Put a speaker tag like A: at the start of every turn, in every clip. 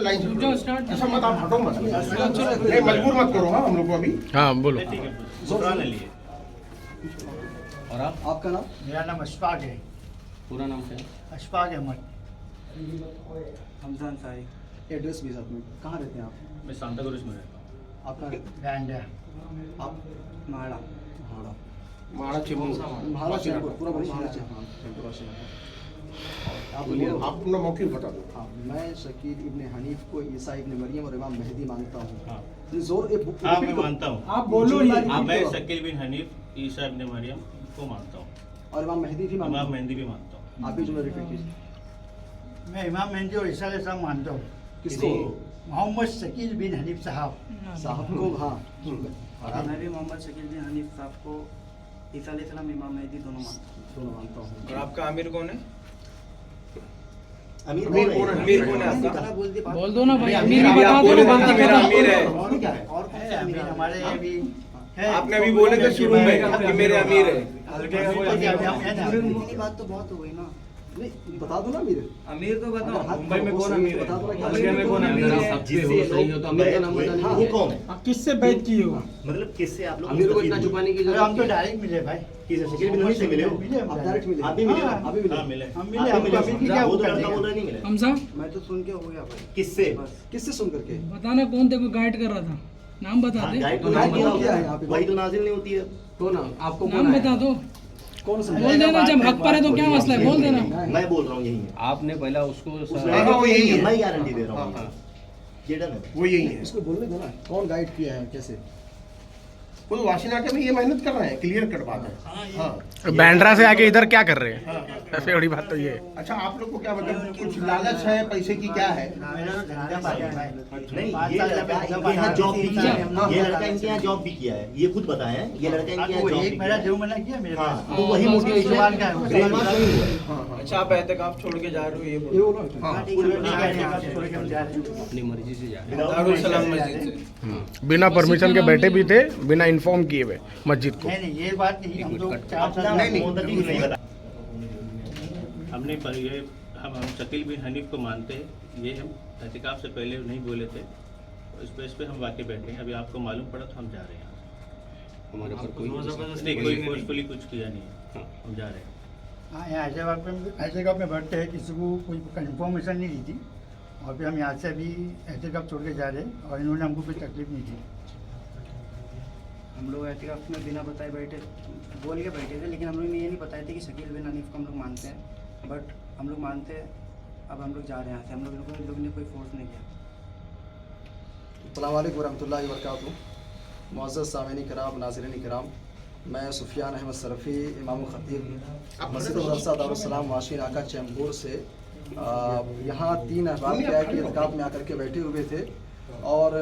A: Line से ऐसा मत, आप हटो मत, नहीं मजबूर मत करो। हाँ हम लोग को अभी,
B: हाँ बोलो।
C: और आपका नाम?
D: मेरा नाम अशफाक है।
C: पूरा नाम क्या है?
D: अशफाक अहमद।
E: हमजान सारी।
C: एड्रेस भी साथ में, कहाँ रहते हैं आप?
E: मैं सांता क्रूज में रहता हूँ।
C: आपका?
D: बैंड
C: आप?
E: माड़ा।
C: भाड़ा।
A: माड़ा चिमू,
C: भाड़ा चैनपुर, पूरा बोलिए। हाँ चैनपुर। आप बोलिए।
A: आप अपना मौके बता दो।
C: हाँ, मैं शकील इब्ने हनीफ को ईसा इब्ने मरियम और इमाम मेहदी मानता हूँ।
E: हाँ।
C: जोर ए बुक।
E: हाँ मैं मानता हूँ।
D: आप बोलो ये।
E: मैं शकील बिन हनीफ ईसा इब्ने मरियम को मानता हूँ
C: और इमाम मेहदी भी मानता
E: इमाम
C: हूँ।
E: मेहदी भी मानता हूँ।
C: आप भी जुमला रिपीट कीजिए।
D: मैं इमाम मेहदी और ईसा अलैहिस्सलाम मानता हूँ।
C: किसको?
D: मोहम्मद शकील बिन हनीफ साहब।
C: साहब को। हाँ।
E: और
F: मैं भी मोहम्मद शकील बिन हनीफ साहब को ईसा अलैहिस्सलाम इमाम मेहदी दोनों मानता हूँ।
G: और आपका आमिर कौन है?
A: अमीर कौन है आपका?
F: बोल दो ना भाई,
G: अमीर बता दो ना, बाकी मेरा अमीर है।
C: और क्या है?
F: और
D: है अमीर हमारे अभी है।
G: आपने अभी बोले थे शुरू में कि मेरे अमीर है।
F: इतनी बात तो बहुत हो गई ना।
C: नहीं बता दो ना अमीर।
G: अमीर तो बताओ,
C: अगर हाथ
G: मुंबई में
C: को
G: कौन
C: सही
G: अमीर
C: बता दो ना
G: है?
C: कि
G: हल्के में कौन अमीर है?
C: सही हो तो अमीर का नाम बताना
H: वो
C: है।
H: कौन है?
D: किससे बैठ की हो?
H: मतलब किससे आप लोग
C: अमीर को इतना छुपाने की
D: अरे हम तो
C: जरूरत
D: डायरेक्ट मिले भाई।
H: किसे शकील बिन हनीफ से मिले हो?
D: मिले हम
C: आप डायरेक्ट मिले?
H: आप भी मिले हो?
C: आप भी मिले?
E: हाँ मिले।
D: हम
H: आप
D: मिले।
H: भी
D: हमको
H: मिले?
D: अमीर की क्या
H: वो तो
D: कर
H: लड़का
D: देगा?
H: बोल रहा नहीं मिले।
I: हमसा
F: मैं तो सुन के हो गया भाई।
H: किससे?
F: बस
C: किससे सुन करके?
I: बताना कौन तेरे को गाइड कर रहा था, नाम बता
H: हाँ,
I: दे।
H: गाइड तो
C: गाइड
H: नाम
C: क्या
H: किया
C: है यहाँ पे?
H: वही तो नाजिल नहीं होती है।
C: कौन है? आपको
I: नाम बता दो,
C: कौन सा?
I: बोल देना। जब हक पर है तो क्या मसला है, बोल देना।
H: मैं बोल रहा हूँ यही है।
E: आपने पहला उसको
A: हाँ, वो यही है।
H: मैं गारंटी दे रहा
E: हाँ,
H: हूँ।
E: हाँ।
H: ये डन है।
A: वो यही है।
C: इसको बोलने दो ना, कौन गाइड किया है, कैसे?
A: वो तो वाशिनाटे में ये मेहनत कर रहे हैं, क्लियर कट बात है। हाँ
B: बैंड्रा से आके इधर क्या कर रहे हैं? ऐसे बड़ी बात तो ये है।
A: अच्छा, आप लोग को क्या मतलब कुछ लालच है पैसे की, क्या है?
D: मेरा तो धंधा पानी है भाई।
H: नहीं,
D: पाँच
H: ये
D: साल
H: लड़का
D: जब
H: इनके यहाँ जॉब भी किया है।
D: हाँ,
H: ये लड़का इनके यहाँ जॉब भी किया है। ये खुद बताए हैं, ये लड़का इनके यहाँ
D: वो
H: जॉब भी
D: एक
H: किया
D: मेरा
H: है।
D: जो मना किया मेरे
H: हाँ,
D: पास।
H: तो वही मोटिवेशन
D: भगवान का है।
H: ब्रेन वॉश नहीं हुआ है।
G: अच्छा, आप एहतिकाफ छोड़ के जा रहे हो, ये
C: ये
G: बोलो।
C: बोलो।
A: हाँ,
D: पूरे आप छोड़ के हम जा रहे हैं।
E: अपनी मर्जी से जा रहे हैं।
G: दारुल सलाम मस्जिद से।
B: बिना परमिशन के बैठे भी थे, बिना इन्फॉर्म किए हुए मस्जिद को।
D: नहीं नहीं ये बात नहीं, हम लोग 4 साल
H: नहीं, फोन तक नहीं बता।
E: हमने पर ये हम शकील बिन हनीफ को मानते हैं, ये हम एहतिकाफ से पहले नहीं बोले थे। इस पे हम वाकई बैठे हैं। अभी आपको मालूम पड़ा तो हम जा रहे हैं।
C: हमारे ऊपर कोई
E: नहीं, कोई फोर्सफुली कुछ किया नहीं है। हम जा रहे हैं।
D: हाँ, यहाँ एहतिकाफ में बैठते हैं, किसी को कोई इन्फॉर्मेशन नहीं दी थी और फिर हम यहाँ से अभी एहतिकाफ छोड़ के जा रहे हैं और इन्होंने हमको कोई तकलीफ नहीं दी।
F: हम लोग एहतिकाफ में बिना बताए बैठे बोल के बैठे थे, लेकिन हम लोग ने ये नहीं बताए थे कि शकील बिन हनीफ को हम लोग मानते हैं। बट हम लोग मानते हैं। अब हम लोग जा रहे हैं यहाँ से। हम लोग ने कोई फोर्स नहीं किया।
C: अस्सलाम वालेकुम वरहमतुल्लाहि वबरकातुहू। मुअज़्ज़ज़ सामीन किराम, नाज़रीन किराम, मैं सुफियान अहमद सरफ़ी, इमाम ख़तीब मस्जिद मदरसा दारुस्सलाम वाशिन आका चैम्बूर से यहाँ 3 अहबाब क्या है कि इत्काफ़ में आकर के बैठे हुए थे और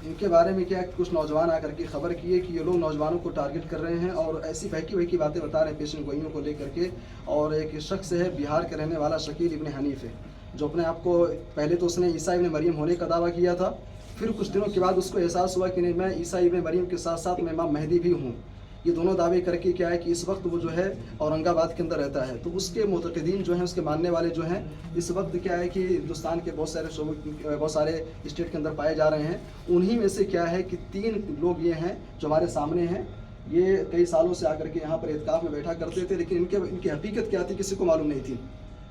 C: इनके बारे में क्या है कि कुछ नौजवान आकर के ख़बर किए कि ये लोग नौजवानों को टारगेट कर रहे हैं और ऐसी बहकी बहकी बातें बता रहे हैं पेशन गोइयों को लेकर के। और एक शख्स है बिहार के रहने वाला शकील इब्ने हनीफ है, जो अपने आप को पहले तो उसने ईसा इब्ने मरियम होने का दावा किया था, फिर कुछ दिनों के बाद उसको एहसास हुआ कि नहीं, मैं ईसा इब्ने मरियम के साथ साथ मैं इमाम मेहदी भी हूँ। ये दोनों दावे करके क्या है कि इस वक्त वो जो है औरंगाबाद के अंदर रहता है। तो उसके मुतक़दीन जो हैं, उसके मानने वाले जो हैं, इस वक्त क्या है कि हिंदुस्तान के बहुत सारे स्टेट के अंदर पाए जा रहे हैं। उन्हीं में से क्या है कि 3 लोग ये हैं जो हमारे सामने हैं। ये कई सालों से आकर के यहाँ पर इत्काफ़ में बैठा करते थे, लेकिन इनकी हकीकत क्या थी किसी को मालूम नहीं थी।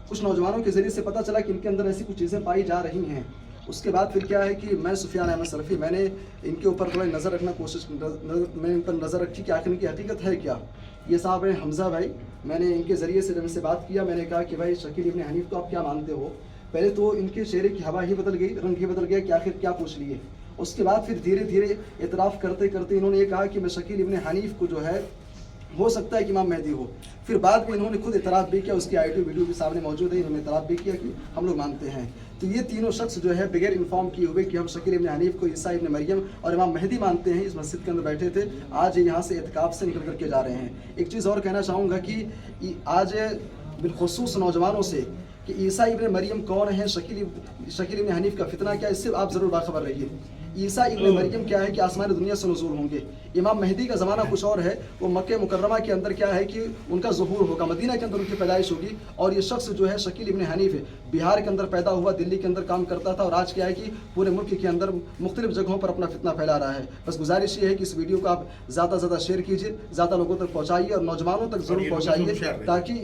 C: कुछ नौजवानों के ज़रिए से पता चला कि इनके अंदर ऐसी कुछ चीज़ें पाई जा रही हैं। उसके बाद फिर क्या है कि मैं सुफियान अहमद सरफ़ी, मैंने इनके ऊपर थोड़ा नज़र रखना मैंने इन पर नज़र रखी कि आखिर इनकी हकीकत है क्या। ये साहब हैं हमज़ा भाई, मैंने इनके ज़रिए से जब इनसे बात किया, मैंने कहा कि भाई शकील इब्ने हनीफ को आप क्या मानते हो। पहले तो इनके चेहरे की हवा ही बदल गई, रंग ही बदल गया कि आखिर क्या पूछ लिए। उसके बाद फिर धीरे धीरे इतराफ़ करते करते इन्होंने ये कहा कि मैं शकील इब्ने हनीफ को जो है हो सकता है कि इमाम मेहदी हो। फिर बाद में इन्होंने खुद इतराफ़ भी किया, उसकी ऑडियो वीडियो भी सामने मौजूद है, इन्होंने इतराफ़ भी किया कि हम लोग मानते हैं। तो ये तीनों शख्स जो है बगैर इन्फॉर्म किए हुए कि हम शकील इब्ने हनीफ को ईसा इब्ने मरियम और इमाम मेहदी मानते हैं, इस मस्जिद के अंदर बैठे थे। आज यहाँ से इत्काफ़ से निकल करके जा रहे हैं। एक चीज़ और कहना चाहूँगा कि आज बिलखुसूस नौजवानों से कि ईसा इब्ने मरियम कौन है, शकील इब्ने हनीफ का फितना क्या, इससे आप ज़रूर बाखबर रहिए। ईसा इब्न मरियम क्या है कि आसमानी दुनिया से नज़ूल होंगे। इमाम मेहदी का ज़माना कुछ और है, वो मक्के मुकर्रमा के अंदर क्या है कि उनका ज़ुहूर होगा, मदीना के अंदर उनकी पैदाइश होगी। और ये शख्स जो है शकील इब्न हनीफ है, बिहार के अंदर पैदा हुआ, दिल्ली के अंदर काम करता था और आज क्या है कि पूरे मुल्क के अंदर मुख्तलिफ जगहों पर अपना फितना फैला रहा है। बस गुजारिश ये है कि इस वीडियो को आप ज़्यादा से ज़्यादा शेयर कीजिए, ज़्यादा लोगों तक पहुँचाइए और नौजवानों तक ज़रूर पहुँचाइए, ताकि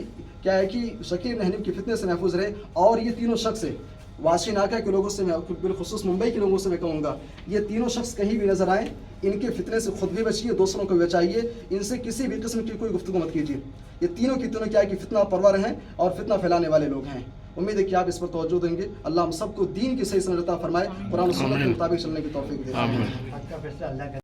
C: क्या है कि शकील इब्न हनीफ के फितने से महफूज रहे। और ये तीनों शख्स है, वाशी नाका के लोगों से मैं बिलखुसूस मुंबई के लोगों से मैं कहूँगा, ये तीनों शख्स कहीं भी नजर आए, इनके फितने से खुद भी बचिए, दूसरों को भी बचाइए, इनसे किसी भी किस्म की कोई गुफ्तगू मत कीजिए। ये तीनों की तीनों क्या है कि फितना परवर हैं और फितना फैलाने वाले लोग हैं। उम्मीद है कि आप इस पर तवज्जो देंगे। अल्लाह हम सबको दीन की सही समझता फरमाए, कुरान और सुन्नत के मुताबिक चलने की तौफीक दे।
D: आपका फैसला अल्लाह का